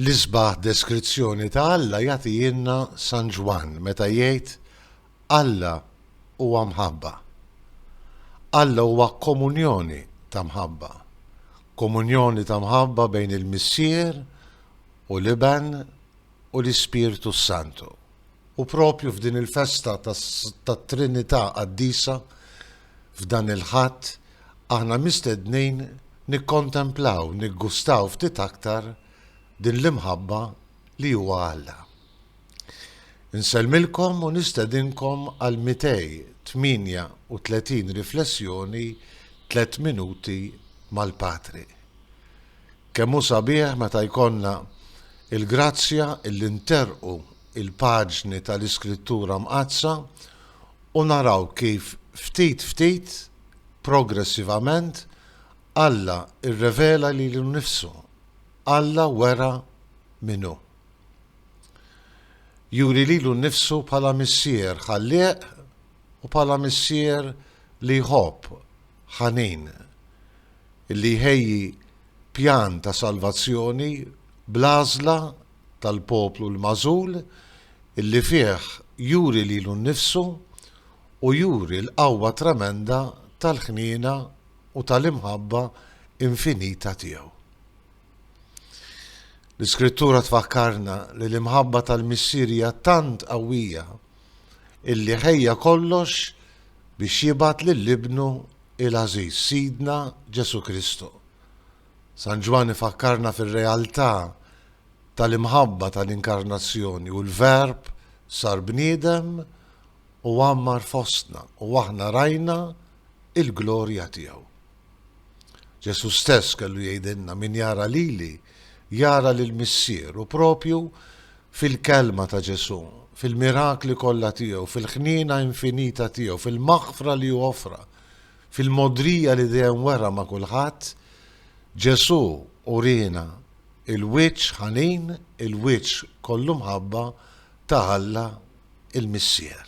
L-isbaħ deskrizzjoni ta' Alla jagħti jenna San Ġwan meta jgħid Alla huwa mħabba. Alla huwa komunjoni ta' mħabba. Komunjoni ta' mħabba bejn il-Missier u l-Iben u l-Ispiritu Santu. U propju f'din il-festa tat-Trinità qaddisa f'dan il-ħadd aħna mistednin nikkontemplaw, niggustaw ftit aktar din l-imħabba li huwa Alla. Insellmilkom u nistedinkom għal 238 riflessjoni 3 minuti mal-Patri. Kemmu sabiħ meta jkollna il-grazzja illi nterqu il-paġni tal-Iskrittura mqazza u naraw kif ftit progressivament Alla irrevela lilu nnifsu. Alla wera minnu. Juri lilu nnifsu bħala missier ħallieq u bħala missier li jħobb ħanin, illi jħejji pjan ta' salvazzjoni bl-għażla tal-poplu l-magħżul illi fih juri lilu nnifsu u juri l-qawwa tremenda tal-ħniena u tal-imħabba infinita tiegħu. L-Iskrittura tfakkarna li l-imħabba tal-missierja tant qawwija illi ħejja kollox biex jibgħat lill-Ibnu il-Għażiż Sidna Ġesu Kristu. San Ġwan ifakkarna fir-realtà tal-imħabba tal-inkarnazzjoni u l-Verb sar bniedem u għammar fostna u aħna rajna il-glorja tiegħu. Ġesu stess kellu jgħidilna min jara lili jara lill-Missier u propju fil-kelma ta' Ġesu, fil-mirakli kollha tiegħu, fil-ħniena infinita tiegħu, fil-maħfra li joffra, fil-modrija li dejjem wera ma' kulħadd, Ġesu urina il-wiċċ ħanin, il-wiċċ kollu mħabba ta' Alla il-Missier.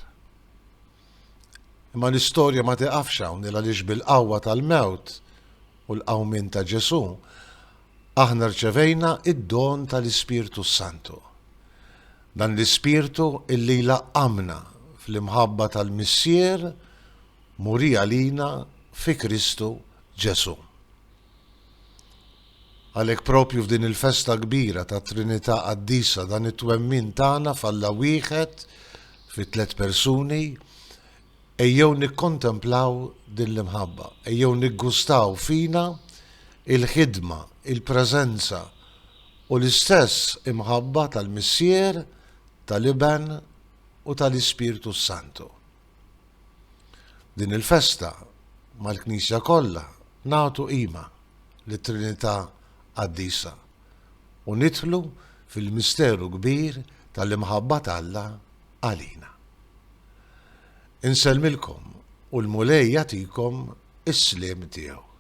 Imma l-istorja ma tiqafx hawn għaliex bil-qawwa tal-mewt u l-qawmin ta' Ġesu aħna rċevejna id-don tal-Ispiritu Santu. Dan l-Ispiritu illi laqqamna fl-imħabba tal-Missier muri għalina fi Kristu Ġesu. Għalhekk propju f'din il-festa kbira ta' Trinità qaddisa dan it-twemmin tagħna f'Alla wieħed fi 3 persuni ejjew nikkontemplaw din l-imħabba, ejjew niggustaw fina il-ħidma, il-preżenza u l-istess imħabba tal-Missier, tal-Iben u tal-Ispiritu Santu. Din il-festa mal-Knisja kollha nagħtu qima lit-Trinità qaddisa u nidħlu fil-misteru kbir tal-imħabba t'Alla għalina. Insellmilkom u l-Mulej jagħtikom is-sliem tiegħu.